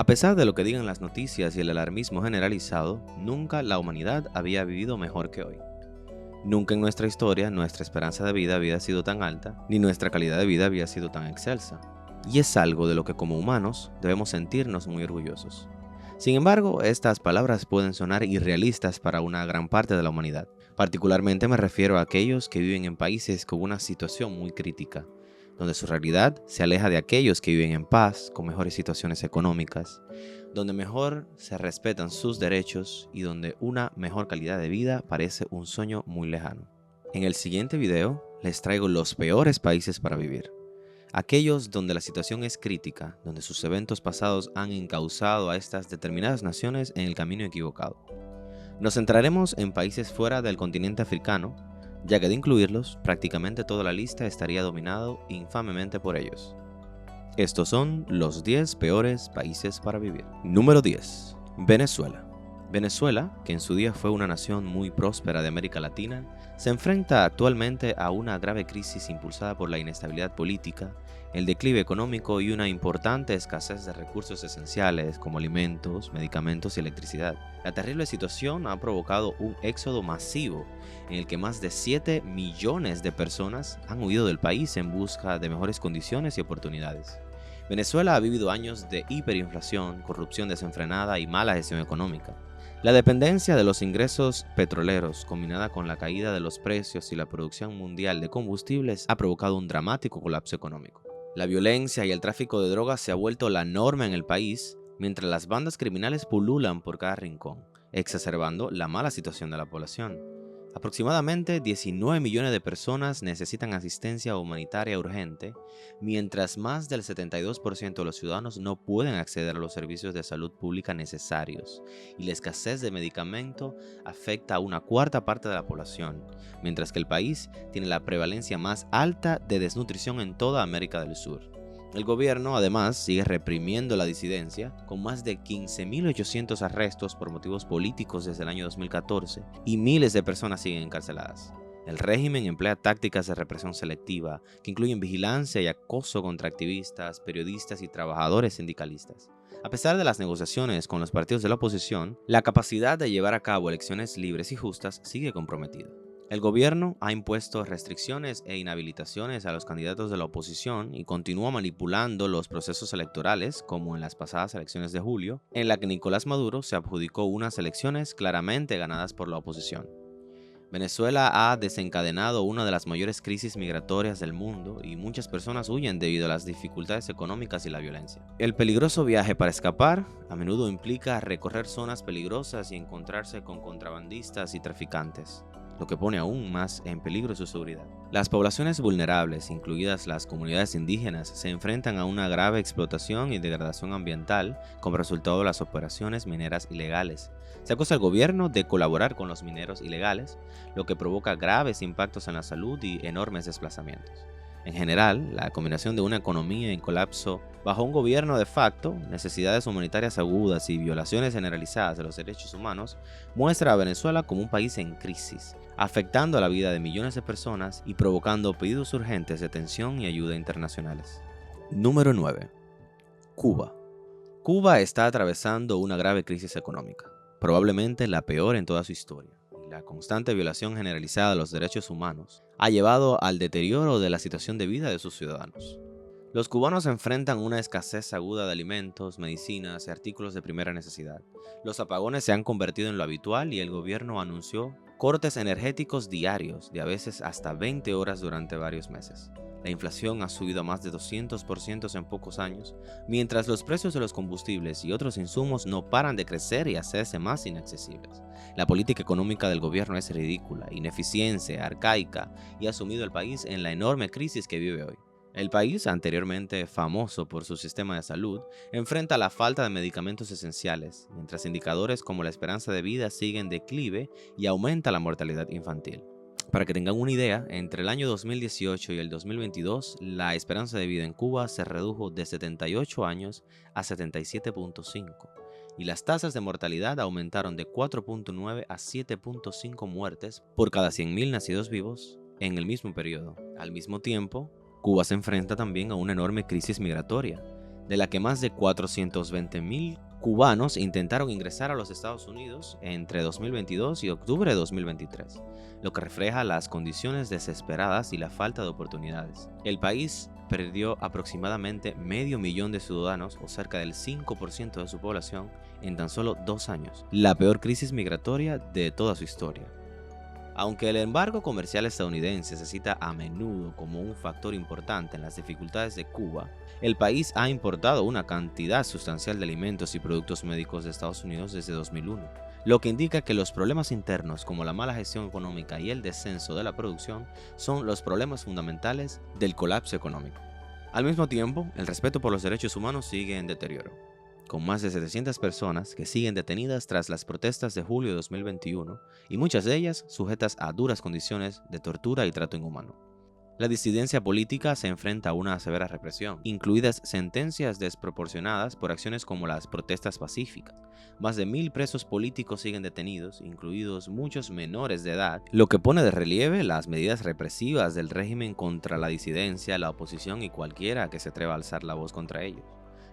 A pesar de lo que digan las noticias y el alarmismo generalizado, nunca la humanidad había vivido mejor que hoy. Nunca en nuestra historia nuestra esperanza de vida había sido tan alta, ni nuestra calidad de vida había sido tan excelsa. Y es algo de lo que como humanos debemos sentirnos muy orgullosos. Sin embargo, estas palabras pueden sonar irrealistas para una gran parte de la humanidad. Particularmente me refiero a aquellos que viven en países con una situación muy crítica, donde su realidad se aleja de aquellos que viven en paz, con mejores situaciones económicas, donde mejor se respetan sus derechos y donde una mejor calidad de vida parece un sueño muy lejano. En el siguiente video les traigo los peores países para vivir. Aquellos donde la situación es crítica, donde sus eventos pasados han encauzado a estas determinadas naciones en el camino equivocado. Nos centraremos en países fuera del continente africano, ya que de incluirlos, prácticamente toda la lista estaría dominado infamemente por ellos. Estos son los 10 peores países para vivir. Número 10. Venezuela. Venezuela, que en su día fue una nación muy próspera de América Latina, se enfrenta actualmente a una grave crisis impulsada por la inestabilidad política, el declive económico y una importante escasez de recursos esenciales como alimentos, medicamentos y electricidad. La terrible situación ha provocado un éxodo masivo en el que más de 7 millones de personas han huido del país en busca de mejores condiciones y oportunidades. Venezuela ha vivido años de hiperinflación, corrupción desenfrenada y mala gestión económica. La dependencia de los ingresos petroleros, combinada con la caída de los precios y la producción mundial de combustibles, ha provocado un dramático colapso económico. La violencia y el tráfico de drogas se ha vuelto la norma en el país, mientras las bandas criminales pululan por cada rincón, exacerbando la mala situación de la población. Aproximadamente 19 millones de personas necesitan asistencia humanitaria urgente, mientras más del 72% de los ciudadanos no pueden acceder a los servicios de salud pública necesarios, y la escasez de medicamento afecta a una cuarta parte de la población, mientras que el país tiene la prevalencia más alta de desnutrición en toda América del Sur. El gobierno, además, sigue reprimiendo la disidencia, con más de 15.800 arrestos por motivos políticos desde el año 2014 y miles de personas siguen encarceladas. El régimen emplea tácticas de represión selectiva, que incluyen vigilancia y acoso contra activistas, periodistas y trabajadores sindicalistas. A pesar de las negociaciones con los partidos de la oposición, la capacidad de llevar a cabo elecciones libres y justas sigue comprometida. El gobierno ha impuesto restricciones e inhabilitaciones a los candidatos de la oposición y continúa manipulando los procesos electorales, como en las pasadas elecciones de julio, en la que Nicolás Maduro se adjudicó unas elecciones claramente ganadas por la oposición. Venezuela ha desencadenado una de las mayores crisis migratorias del mundo y muchas personas huyen debido a las dificultades económicas y la violencia. El peligroso viaje para escapar a menudo implica recorrer zonas peligrosas y encontrarse con contrabandistas y traficantes, lo que pone aún más en peligro su seguridad. Las poblaciones vulnerables, incluidas las comunidades indígenas, se enfrentan a una grave explotación y degradación ambiental como resultado de las operaciones mineras ilegales. Se acusa al gobierno de colaborar con los mineros ilegales, lo que provoca graves impactos en la salud y enormes desplazamientos. En general, la combinación de una economía en colapso bajo un gobierno de facto, necesidades humanitarias agudas y violaciones generalizadas de los derechos humanos muestra a Venezuela como un país en crisis, afectando a la vida de millones de personas y provocando pedidos urgentes de atención y ayuda internacionales. Número 9. Cuba. Cuba está atravesando una grave crisis económica, probablemente la peor en toda su historia. La constante violación generalizada de los derechos humanos ha llevado al deterioro de la situación de vida de sus ciudadanos. Los cubanos enfrentan una escasez aguda de alimentos, medicinas y artículos de primera necesidad. Los apagones se han convertido en lo habitual y el gobierno anunció cortes energéticos diarios de a veces hasta 20 horas durante varios meses. La inflación ha subido a más de 200% en pocos años, mientras los precios de los combustibles y otros insumos no paran de crecer y hacerse más inaccesibles. La política económica del gobierno es ridícula, ineficiente, arcaica y ha sumido al país en la enorme crisis que vive hoy. El país, anteriormente famoso por su sistema de salud, enfrenta la falta de medicamentos esenciales, mientras indicadores como la esperanza de vida siguen en declive y aumenta la mortalidad infantil. Para que tengan una idea, entre el año 2018 y el 2022, la esperanza de vida en Cuba se redujo de 78 años a 77.5 y las tasas de mortalidad aumentaron de 4.9 a 7.5 muertes por cada 100.000 nacidos vivos en el mismo periodo. Al mismo tiempo, Cuba se enfrenta también a una enorme crisis migratoria. de la que más de 420.000 cubanos intentaron ingresar a los Estados Unidos entre 2022 y octubre de 2023, lo que refleja las condiciones desesperadas y la falta de oportunidades. El país perdió aproximadamente 500.000 de ciudadanos, o cerca del 5% de su población, en tan solo 2 años, la peor crisis migratoria de toda su historia. Aunque el embargo comercial estadounidense se cita a menudo como un factor importante en las dificultades de Cuba, el país ha importado una cantidad sustancial de alimentos y productos médicos de Estados Unidos desde 2001, lo que indica que los problemas internos como la mala gestión económica y el descenso de la producción son los problemas fundamentales del colapso económico. Al mismo tiempo, el respeto por los derechos humanos sigue en deterioro, con más de 700 personas que siguen detenidas tras las protestas de julio de 2021 y muchas de ellas sujetas a duras condiciones de tortura y trato inhumano. La disidencia política se enfrenta a una severa represión, incluidas sentencias desproporcionadas por acciones como las protestas pacíficas. Más de 1.000 presos políticos siguen detenidos, incluidos muchos menores de edad, lo que pone de relieve las medidas represivas del régimen contra la disidencia, la oposición y cualquiera que se atreva a alzar la voz contra ellos.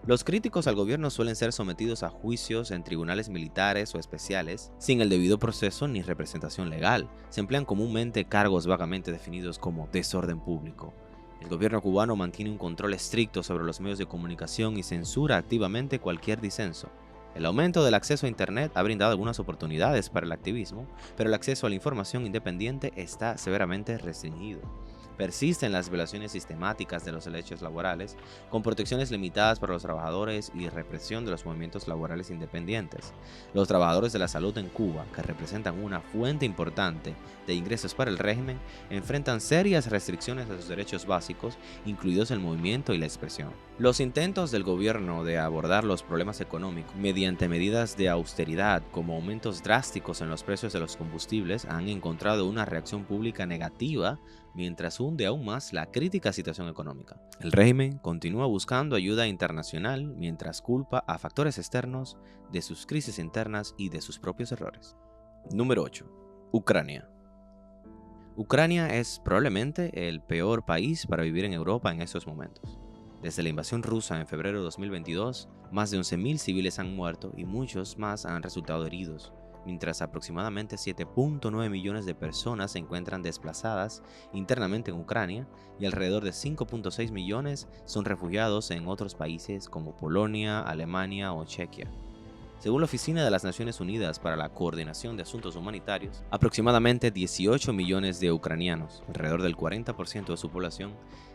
Los críticos al gobierno suelen ser sometidos a juicios en tribunales militares o especiales, sin el debido proceso ni representación legal. Se emplean comúnmente cargos vagamente definidos como desorden público. El gobierno cubano mantiene un control estricto sobre los medios de comunicación y censura activamente cualquier disenso. El aumento del acceso a Internet ha brindado algunas oportunidades para el activismo, pero el acceso a la información independiente está severamente restringido. Persisten las violaciones sistemáticas de los derechos laborales, con protecciones limitadas para los trabajadores y represión de los movimientos laborales independientes. Los trabajadores de la salud en Cuba, que representan una fuente importante de ingresos para el régimen, enfrentan serias restricciones a sus derechos básicos, incluidos el movimiento y la expresión. Los intentos del gobierno de abordar los problemas económicos mediante medidas de austeridad, como aumentos drásticos en los precios de los combustibles, han encontrado una reacción pública negativa, mientras hunde aún más la crítica situación económica. El régimen continúa buscando ayuda internacional mientras culpa a factores externos de sus crisis internas y de sus propios errores. Número 8. Ucrania. Ucrania es probablemente el peor país para vivir en Europa en estos momentos. Desde la invasión rusa en febrero de 2022, más de 11.000 civiles han muerto y muchos más han resultado heridos, mientras aproximadamente 7.9 millones de personas se encuentran desplazadas internamente en Ucrania y alrededor de 5.6 millones son refugiados en otros países como Polonia, Alemania o Chequia. Según la Oficina de las Naciones Unidas para la Coordinación de Asuntos Humanitarios, aproximadamente 18 millones de ucranianos, alrededor del 40% de su población,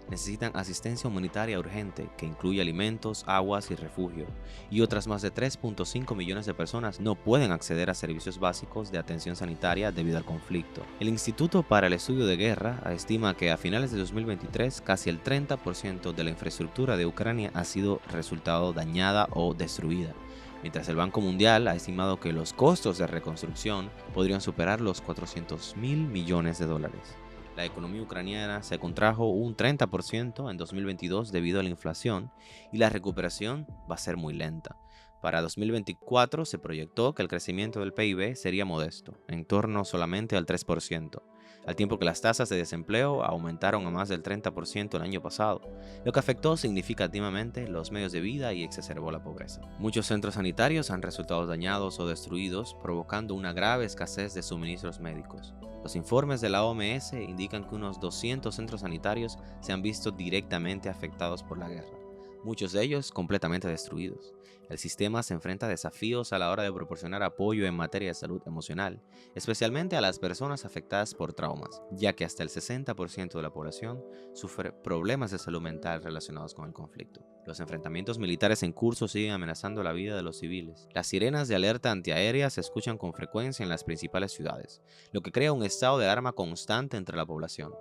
necesitan asistencia humanitaria urgente que incluye alimentos, aguas y refugio, y otras más de 3.5 millones de personas no pueden acceder a servicios básicos de atención sanitaria debido al conflicto. El Instituto para el Estudio de Guerra estima que a finales de 2023 casi el 30% de la infraestructura de Ucrania ha sido resultado dañada o destruida, mientras el Banco Mundial ha estimado que los costos de reconstrucción podrían superar los 400.000 millones de dólares. La economía ucraniana se contrajo un 30% en 2022 debido a la inflación y la recuperación va a ser muy lenta. Para 2024 se proyectó que el crecimiento del PIB sería modesto, en torno solamente al 3%, al tiempo que las tasas de desempleo aumentaron a más del 30% el año pasado, lo que afectó significativamente los medios de vida y exacerbó la pobreza. Muchos centros sanitarios han resultado dañados o destruidos, provocando una grave escasez de suministros médicos. Los informes de la OMS indican que unos 200 centros sanitarios se han visto directamente afectados por la guerra, muchos de ellos completamente destruidos. El sistema se enfrenta a desafíos a la hora de proporcionar apoyo en materia de salud emocional, especialmente a las personas afectadas por traumas, ya que hasta el 60% de la población sufre problemas de salud mental relacionados con el conflicto. Los enfrentamientos militares en curso siguen amenazando la vida de los civiles. Las sirenas de alerta antiaérea se escuchan con frecuencia en las principales ciudades, lo que crea un estado de alarma constante entre la población.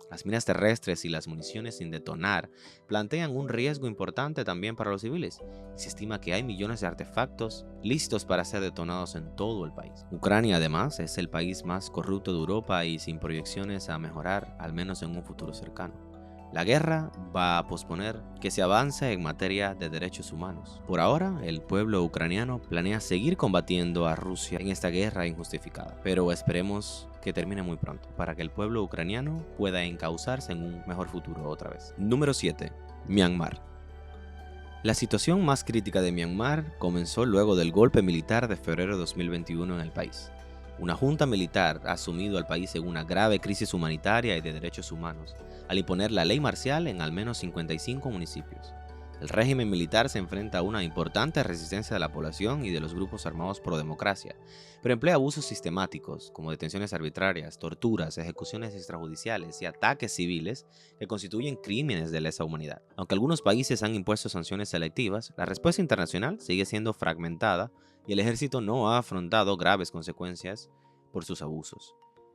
Las minas terrestres y las municiones sin detonar plantean un riesgo importante también para los civiles. Se estima que hay millones de artefactos listos para ser detonados en todo el país. Ucrania, además, es el país más corrupto de Europa y sin proyecciones a mejorar, al menos en un futuro cercano. La guerra va a posponer que se avance en materia de derechos humanos. Por ahora, el pueblo ucraniano planea seguir combatiendo a Rusia en esta guerra injustificada, pero esperemos que termine muy pronto para que el pueblo ucraniano pueda encauzarse en un mejor futuro otra vez. Número 7. Myanmar. La situación más crítica de Myanmar comenzó luego del golpe militar de febrero de 2021 en el país. Una junta militar ha sumido al país en una grave crisis humanitaria y de derechos humanos, al imponer la ley marcial en al menos 55 municipios. El régimen militar se enfrenta a una importante resistencia de la población y de los grupos armados pro democracia, pero emplea abusos sistemáticos como detenciones arbitrarias, torturas, ejecuciones extrajudiciales y ataques civiles que constituyen crímenes de lesa humanidad. Aunque algunos países han impuesto sanciones selectivas, la respuesta internacional sigue siendo fragmentada y el ejército no ha afrontado graves consecuencias por sus abusos.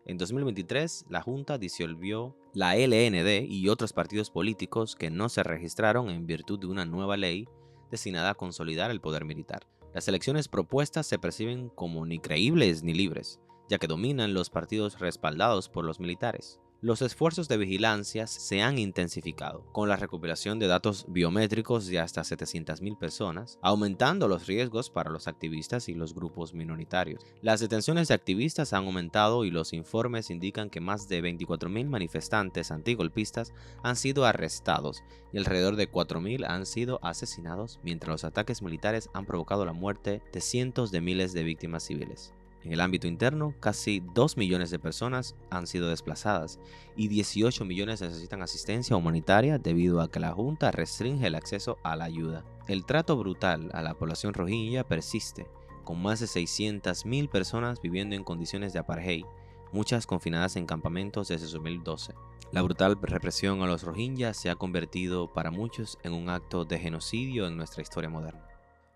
En 2023, la Junta disolvió la LND y otros partidos políticos que no se registraron en virtud de una nueva ley destinada a consolidar el poder militar. Las elecciones propuestas se perciben como ni creíbles ni libres, ya que dominan los partidos respaldados por los militares. Los esfuerzos de vigilancia se han intensificado, con la recopilación de datos biométricos de hasta 700.000 personas, aumentando los riesgos para los activistas y los grupos minoritarios. Las detenciones de activistas han aumentado y los informes indican que más de 24.000 manifestantes antigolpistas han sido arrestados y alrededor de 4.000 han sido asesinados, mientras los ataques militares han provocado la muerte de cientos de miles de víctimas civiles. En el ámbito interno, casi 2 millones de personas han sido desplazadas y 18 millones necesitan asistencia humanitaria debido a que la Junta restringe el acceso a la ayuda. El trato brutal a la población rohingya persiste, con más de 600.000 personas viviendo en condiciones de apartheid, muchas confinadas en campamentos desde 2012. La brutal represión a los rohingya se ha convertido para muchos en un acto de genocidio en nuestra historia moderna.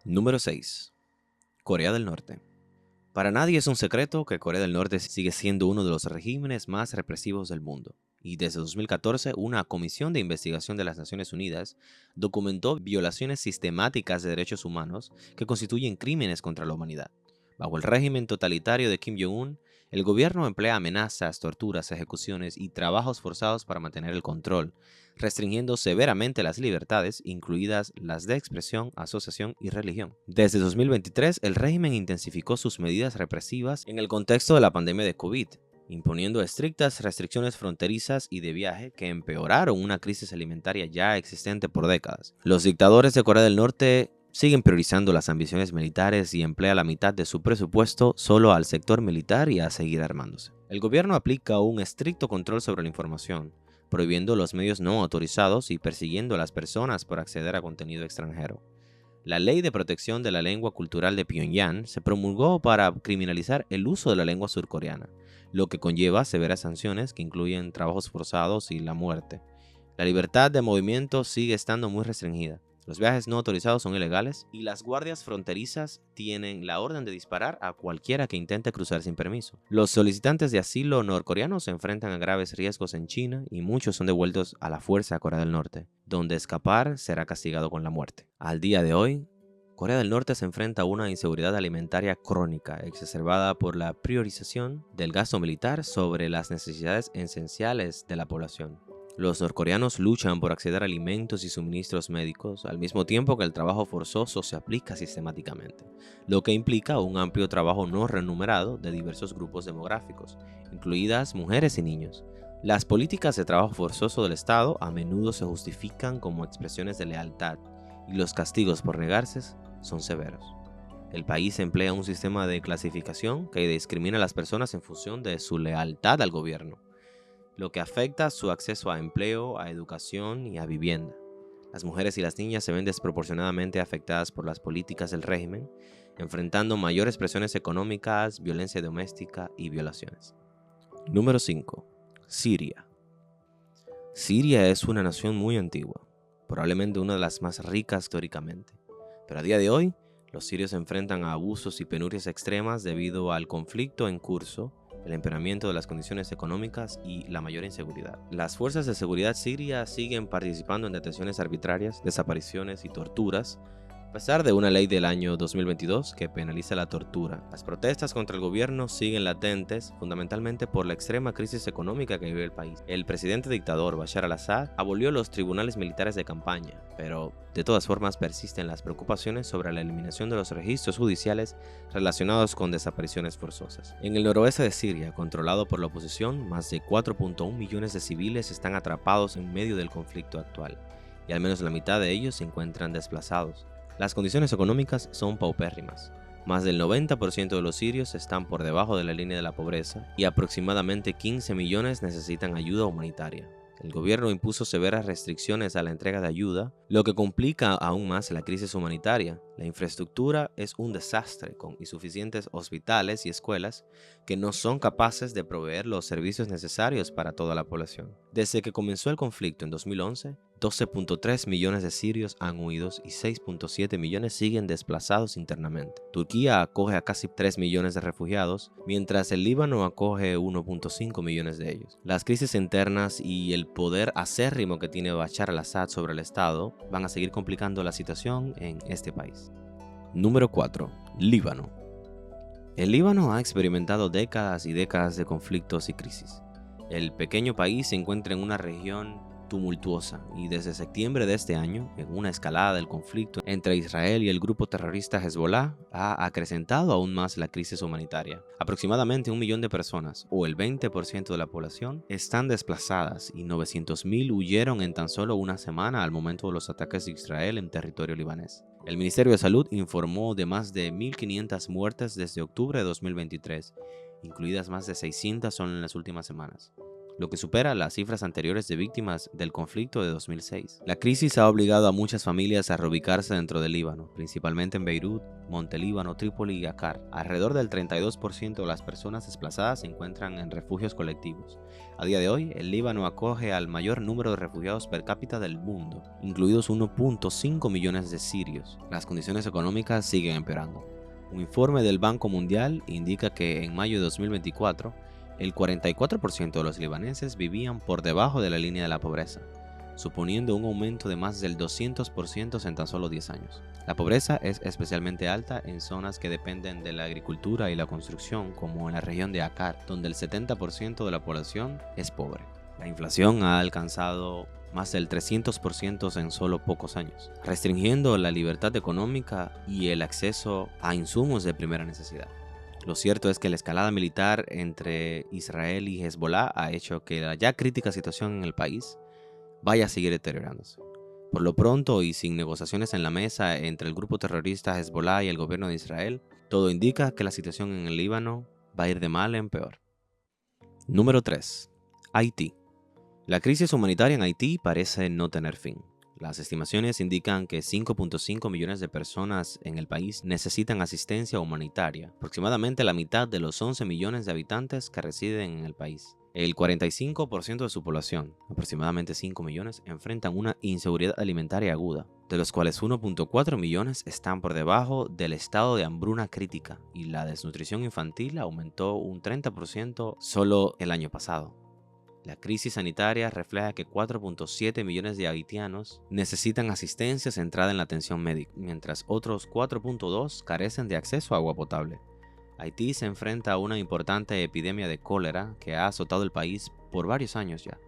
Número 6. Corea del Norte. Para nadie es un secreto que Corea del Norte sigue siendo uno de los regímenes más represivos del mundo, y desde 2014 una comisión de investigación de las Naciones Unidas documentó violaciones sistemáticas de derechos humanos que constituyen crímenes contra la humanidad. Bajo el régimen totalitario de Kim Jong-un, el gobierno emplea amenazas, torturas, ejecuciones y trabajos forzados para mantener el control, restringiendo severamente las libertades, incluidas las de expresión, asociación y religión. Desde 2023, el régimen intensificó sus medidas represivas en el contexto de la pandemia de COVID, imponiendo estrictas restricciones fronterizas y de viaje que empeoraron una crisis alimentaria ya existente por décadas. Los dictadores de Corea del Norte siguen priorizando las ambiciones militares y emplea la mitad de su presupuesto solo al sector militar y a seguir armándose. El gobierno aplica un estricto control sobre la información, prohibiendo los medios no autorizados y persiguiendo a las personas por acceder a contenido extranjero. La Ley de Protección de la Lengua Cultural de Pyongyang se promulgó para criminalizar el uso de la lengua surcoreana, lo que conlleva severas sanciones que incluyen trabajos forzados y la muerte. La libertad de movimiento sigue estando muy restringida. Los viajes no autorizados son ilegales y las guardias fronterizas tienen la orden de disparar a cualquiera que intente cruzar sin permiso. Los solicitantes de asilo norcoreanos se enfrentan a graves riesgos en China y muchos son devueltos a la fuerza a Corea del Norte, donde escapar será castigado con la muerte. Al día de hoy, Corea del Norte se enfrenta a una inseguridad alimentaria crónica exacerbada por la priorización del gasto militar sobre las necesidades esenciales de la población. Los norcoreanos luchan por acceder a alimentos y suministros médicos, al mismo tiempo que el trabajo forzoso se aplica sistemáticamente, lo que implica un amplio trabajo no remunerado de diversos grupos demográficos, incluidas mujeres y niños. Las políticas de trabajo forzoso del Estado a menudo se justifican como expresiones de lealtad, y los castigos por negarse son severos. El país emplea un sistema de clasificación que discrimina a las personas en función de su lealtad al gobierno, lo que afecta su acceso a empleo, a educación y a vivienda. Las mujeres y las niñas se ven desproporcionadamente afectadas por las políticas del régimen, enfrentando mayores presiones económicas, violencia doméstica y violaciones. Número 5. Siria. Siria es una nación muy antigua, probablemente una de las más ricas históricamente, pero a día de hoy los sirios se enfrentan a abusos y penurias extremas debido al conflicto en curso, el empeoramiento de las condiciones económicas y la mayor inseguridad. Las fuerzas de seguridad sirias siguen participando en detenciones arbitrarias, desapariciones y torturas, a pesar de una ley del año 2022 que penaliza la tortura. Las protestas contra el gobierno siguen latentes, fundamentalmente por la extrema crisis económica que vive el país. El presidente dictador Bashar al-Assad abolió los tribunales militares de campaña, pero de todas formas persisten las preocupaciones sobre la eliminación de los registros judiciales relacionados con desapariciones forzosas. En el noroeste de Siria, controlado por la oposición, más de 4.1 millones de civiles están atrapados en medio del conflicto actual, y al menos la mitad de ellos se encuentran desplazados. Las condiciones económicas son paupérrimas. Más del 90% de los sirios están por debajo de la línea de la pobreza y aproximadamente 15 millones necesitan ayuda humanitaria. El gobierno impuso severas restricciones a la entrega de ayuda, lo que complica aún más la crisis humanitaria. La infraestructura es un desastre, con insuficientes hospitales y escuelas que no son capaces de proveer los servicios necesarios para toda la población. Desde que comenzó el conflicto en 2011, 12.3 millones de sirios han huido y 6.7 millones siguen desplazados internamente. Turquía acoge a casi 3 millones de refugiados, mientras el Líbano acoge 1.5 millones de ellos. Las crisis internas y el poder acérrimo que tiene Bashar al-Assad sobre el Estado van a seguir complicando la situación en este país. Número 4. Líbano. El Líbano ha experimentado décadas y décadas de conflictos y crisis. El pequeño país se encuentra en una región tumultuosa y desde septiembre de este año, en una escalada del conflicto entre Israel y el grupo terrorista Hezbollah, ha acrecentado aún más la crisis humanitaria. Aproximadamente 1 millón de personas, o el 20% de la población, están desplazadas y 900.000 huyeron en tan solo una semana al momento de los ataques de Israel en territorio libanés. El Ministerio de Salud informó de más de 1.500 muertes desde octubre de 2023, incluidas más de 600 solo en las últimas semanas, lo que supera las cifras anteriores de víctimas del conflicto de 2006. La crisis ha obligado a muchas familias a reubicarse dentro del Líbano, principalmente en Beirut, Montelíbano, Trípoli y Akkar. Alrededor del 32% de las personas desplazadas se encuentran en refugios colectivos. A día de hoy, el Líbano acoge al mayor número de refugiados per cápita del mundo, incluidos 1.5 millones de sirios. Las condiciones económicas siguen empeorando. Un informe del Banco Mundial indica que en mayo de 2024, el 44% de los libaneses vivían por debajo de la línea de la pobreza, suponiendo un aumento de más del 200% en tan solo 10 años. La pobreza es especialmente alta en zonas que dependen de la agricultura y la construcción, como en la región de Akkar, donde el 70% de la población es pobre. La inflación ha alcanzado más del 300% en solo pocos años, restringiendo la libertad económica y el acceso a insumos de primera necesidad. Lo cierto es que la escalada militar entre Israel y Hezbollah ha hecho que la ya crítica situación en el país vaya a seguir deteriorándose. Por lo pronto, y sin negociaciones en la mesa entre el grupo terrorista Hezbollah y el gobierno de Israel, todo indica que la situación en el Líbano va a ir de mal en peor. Número 3. Haití. La crisis humanitaria en Haití parece no tener fin. Las estimaciones indican que 5.5 millones de personas en el país necesitan asistencia humanitaria, aproximadamente la mitad de los 11 millones de habitantes que residen en el país. El 45% de su población, aproximadamente 5 millones, enfrentan una inseguridad alimentaria aguda, de los cuales 1.4 millones están por debajo del estado de hambruna crítica, y la desnutrición infantil aumentó un 30% solo el año pasado. La crisis sanitaria refleja que 4.7 millones de haitianos necesitan asistencia centrada en la atención médica, mientras otros 4.2 carecen de acceso a agua potable. Haití se enfrenta a una importante epidemia de cólera que ha azotado el país por varios años ya,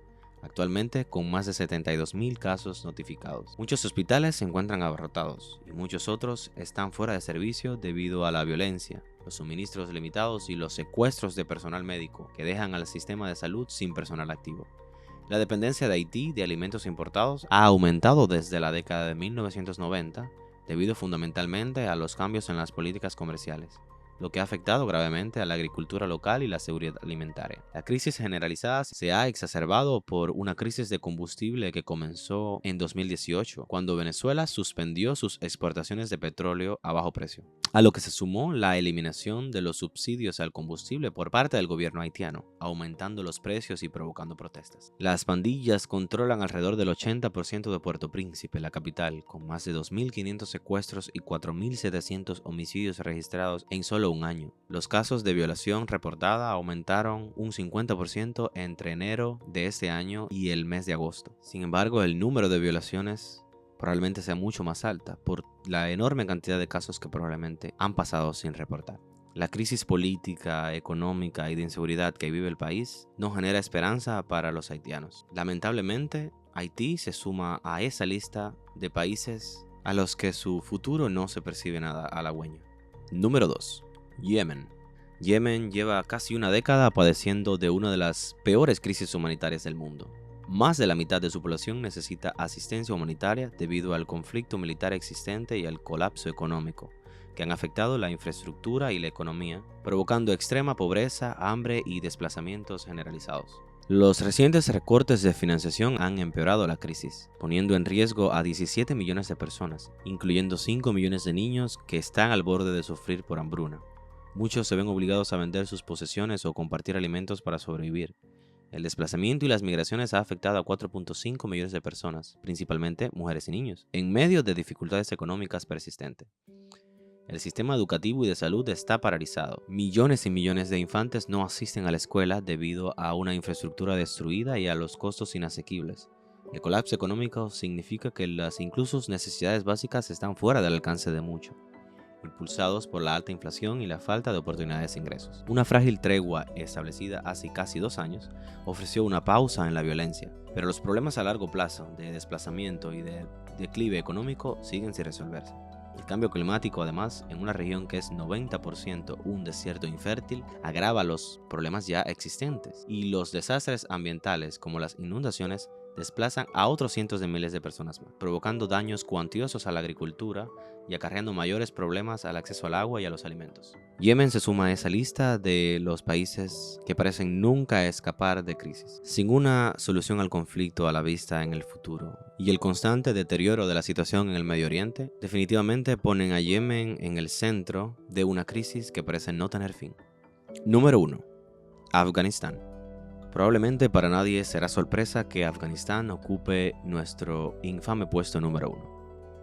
actualmente con más de 72.000 casos notificados. Muchos hospitales se encuentran abarrotados y muchos otros están fuera de servicio debido a la violencia, los suministros limitados y los secuestros de personal médico que dejan al sistema de salud sin personal activo. La dependencia de Haití de alimentos importados ha aumentado desde la década de 1990 debido fundamentalmente a los cambios en las políticas comerciales, lo que ha afectado gravemente a la agricultura local y la seguridad alimentaria. La crisis generalizada se ha exacerbado por una crisis de combustible que comenzó en 2018, cuando Venezuela suspendió sus exportaciones de petróleo a bajo precio, a lo que se sumó la eliminación de los subsidios al combustible por parte del gobierno haitiano, aumentando los precios y provocando protestas. Las pandillas controlan alrededor del 80% de Puerto Príncipe, la capital, con más de 2.500 secuestros y 4.700 homicidios registrados en solo un año. Los casos de violación reportada aumentaron un 50% entre enero de este año y el mes de agosto. Sin embargo, el número de violaciones probablemente sea mucho más alta por la enorme cantidad de casos que probablemente han pasado sin reportar. La crisis política, económica y de inseguridad que vive el país no genera esperanza para los haitianos. Lamentablemente, Haití se suma a esa lista de países a los que su futuro no se percibe nada halagüeño. Número 2. Yemen. Yemen lleva casi una década padeciendo de una de las peores crisis humanitarias del mundo. Más de la mitad de su población necesita asistencia humanitaria debido al conflicto militar existente y al colapso económico, que han afectado la infraestructura y la economía, provocando extrema pobreza, hambre y desplazamientos generalizados. Los recientes recortes de financiación han empeorado la crisis, poniendo en riesgo a 17 millones de personas, incluyendo 5 millones de niños que están al borde de sufrir por hambruna. Muchos se ven obligados a vender sus posesiones o compartir alimentos para sobrevivir. El desplazamiento y las migraciones ha afectado a 4.5 millones de personas, principalmente mujeres y niños, en medio de dificultades económicas persistentes. El sistema educativo y de salud está paralizado. Millones y millones de infantes no asisten a la escuela debido a una infraestructura destruida y a los costos inasequibles. El colapso económico significa que las incluso necesidades básicas están fuera del alcance de muchos, impulsados por la alta inflación y la falta de oportunidades de ingresos. Una frágil tregua establecida hace casi 2 años ofreció una pausa en la violencia, pero los problemas a largo plazo de desplazamiento y de declive económico siguen sin resolverse. El cambio climático, además, en una región que es 90% un desierto infértil, agrava los problemas ya existentes, y los desastres ambientales como las inundaciones desplazan a otros cientos de miles de personas más, provocando daños cuantiosos a la agricultura y acarreando mayores problemas al acceso al agua y a los alimentos. Yemen se suma a esa lista de los países que parecen nunca escapar de crisis, sin una solución al conflicto a la vista en el futuro, y el constante deterioro de la situación en el Medio Oriente definitivamente ponen a Yemen en el centro de una crisis que parece no tener fin. Número 1. Afganistán. Probablemente para nadie será sorpresa que Afganistán ocupe nuestro infame puesto número 1.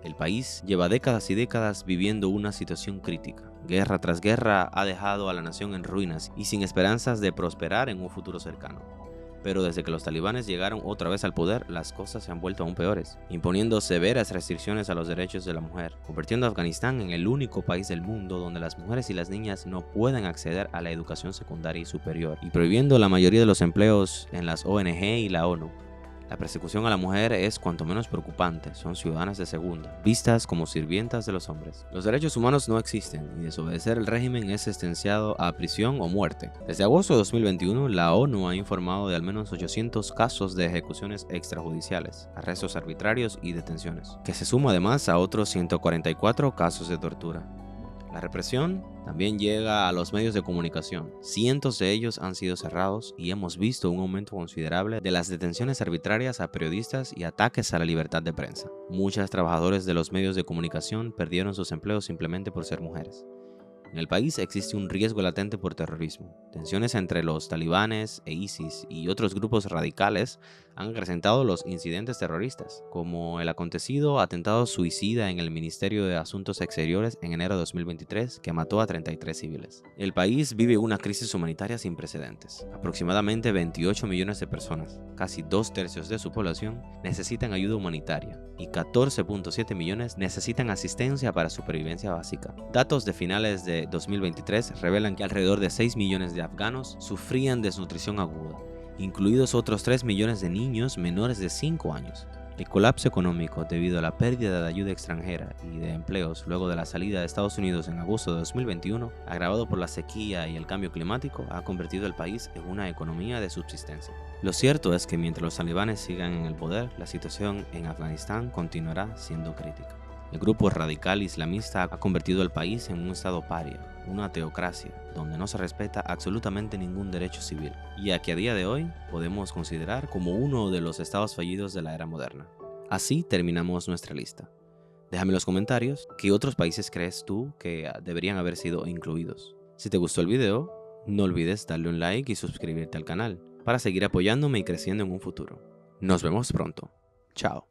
El país lleva décadas y décadas viviendo una situación crítica. Guerra tras guerra ha dejado a la nación en ruinas y sin esperanzas de prosperar en un futuro cercano. Pero desde que los talibanes llegaron otra vez al poder, las cosas se han vuelto aún peores, imponiendo severas restricciones a los derechos de la mujer, convirtiendo a Afganistán en el único país del mundo donde las mujeres y las niñas no pueden acceder a la educación secundaria y superior, y prohibiendo la mayoría de los empleos en las ONG y la ONU. La persecución a la mujer es cuanto menos preocupante, son ciudadanas de segunda, vistas como sirvientas de los hombres. Los derechos humanos no existen y desobedecer el régimen es sentenciado a prisión o muerte. Desde agosto de 2021, la ONU ha informado de al menos 800 casos de ejecuciones extrajudiciales, arrestos arbitrarios y detenciones, que se suma además a otros 144 casos de tortura. La represión también llega a los medios de comunicación. Cientos de ellos han sido cerrados y hemos visto un aumento considerable de las detenciones arbitrarias a periodistas y ataques a la libertad de prensa. Muchos trabajadores de los medios de comunicación perdieron sus empleos simplemente por ser mujeres. En el país existe un riesgo latente por terrorismo. Tensiones entre los talibanes e ISIS y otros grupos radicales han acrecentado los incidentes terroristas, como el acontecido atentado suicida en el Ministerio de Asuntos Exteriores en enero de 2023 que mató a 33 civiles. El país vive una crisis humanitaria sin precedentes. Aproximadamente 28 millones de personas, casi 2/3 de su población, necesitan ayuda humanitaria y 14.7 millones necesitan asistencia para supervivencia básica. Datos de finales de 2023 revelan que alrededor de 6 millones de afganos sufrían desnutrición aguda, incluidos otros 3 millones de niños menores de 5 años. El colapso económico debido a la pérdida de ayuda extranjera y de empleos luego de la salida de Estados Unidos en agosto de 2021, agravado por la sequía y el cambio climático, ha convertido al país en una economía de subsistencia. Lo cierto es que mientras los talibanes sigan en el poder, la situación en Afganistán continuará siendo crítica. El grupo radical islamista ha convertido al país en un estado paria, una teocracia, donde no se respeta absolutamente ningún derecho civil, y a que a día de hoy podemos considerar como uno de los estados fallidos de la era moderna. Así terminamos nuestra lista. Déjame en los comentarios qué otros países crees tú que deberían haber sido incluidos. Si te gustó el video, no olvides darle un like y suscribirte al canal para seguir apoyándome y creciendo en un futuro. Nos vemos pronto. Chao.